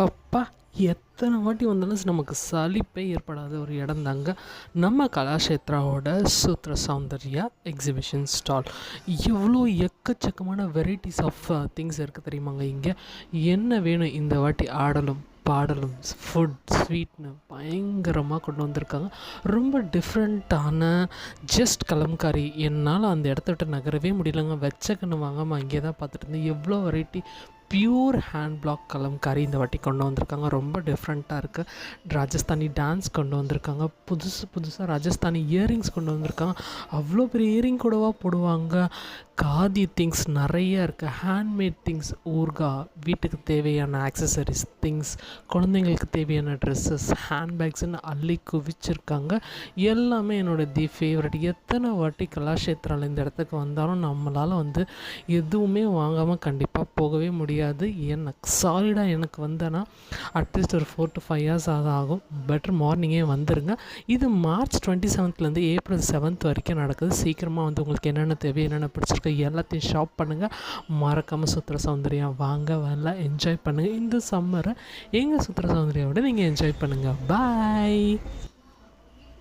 அப்பா! எத்தனை வாட்டி வந்தாலும் நமக்கு சலிப்பே ஏற்படாத ஒரு இடம் தாங்க நம்ம கலாஷேத்ராவோட சூத்ர சௌந்தர்யா எக்ஸிபிஷன் ஸ்டால். எவ்வளோ எக்கச்சக்கமான வெரைட்டிஸ் ஆஃப் திங்ஸ் இருக்குது தெரியுமாங்க இங்கே. என்ன வேணும் இந்த வாட்டி ஆடலும் பாடலும் ஃபுட் ஸ்வீட்னு பயங்கரமாக கொண்டு வந்திருக்காங்க. ரொம்ப டிஃப்ரெண்ட்டான ஜஸ்ட் கலம்காரி. என்னால் அந்த இடத்த விட்டு நகரவே முடியலங்க. வெச்ச கண்ணு வாங்காமல் அங்கேயே தான் பார்த்துட்டு இருந்தேன். எவ்வளோ variety pure hand black Kalamkari இந்த வாட்டி கொண்டு வந்திருக்காங்க. ரொம்ப டிஃப்ரெண்ட்டாக இருக்குது. ராஜஸ்தானி டான்ஸ் கொண்டு வந்திருக்காங்க. புதுசாக ராஜஸ்தானி இயரிங்ஸ் கொண்டு வந்திருக்காங்க. அவ்வளோ பெரிய இயரிங் கூடவா போடுவாங்க. காதி திங்ஸ் நிறைய இருக்குது. ஹேண்ட்மேட் திங்ஸ், ஊர்கா, வீட்டுக்கு தேவையான ஆக்சசரிஸ் திங்ஸ், குழந்தைங்களுக்கு தேவையான ட்ரெஸ்ஸஸ், ஹேண்ட்பேக்ஸ்ன்னு அள்ளி குவிச்சிருக்காங்க. எல்லாமே என்னோடய ஃபேவரட். எத்தனை வாட்டி கலாஷேத்ராவில் இந்த இடத்துக்கு வந்தாலும் நம்மளால் எதுவுமே வாங்காமல் கண்டிப்பாக போகவே முடியாது. சாலிடாக எனக்கு வந்தேன்னா அட்லீஸ்ட் ஒரு 4 to 5 years ஆகும். பெட்டர் மார்னிங்கே வந்துடுங்க. இது மார்ச் 27லேருந்து ஏப்ரல் 7 வரைக்கும் நடக்குது. சீக்கிரமாக உங்களுக்கு என்னென்ன தேவை, என்னென்ன பிடிச்சிருக்கு எல்லாத்தையும் ஷாப் பண்ணுங்கள். மறக்காமல் சூத்ர சௌந்தர்யா வாங்க, வரல என்ஜாய் பண்ணுங்கள். இந்த சம்மரை எங்கள் சூத்ர சௌந்தர்யாவோட நீங்கள் என்ஜாய் பண்ணுங்கள். பாய்.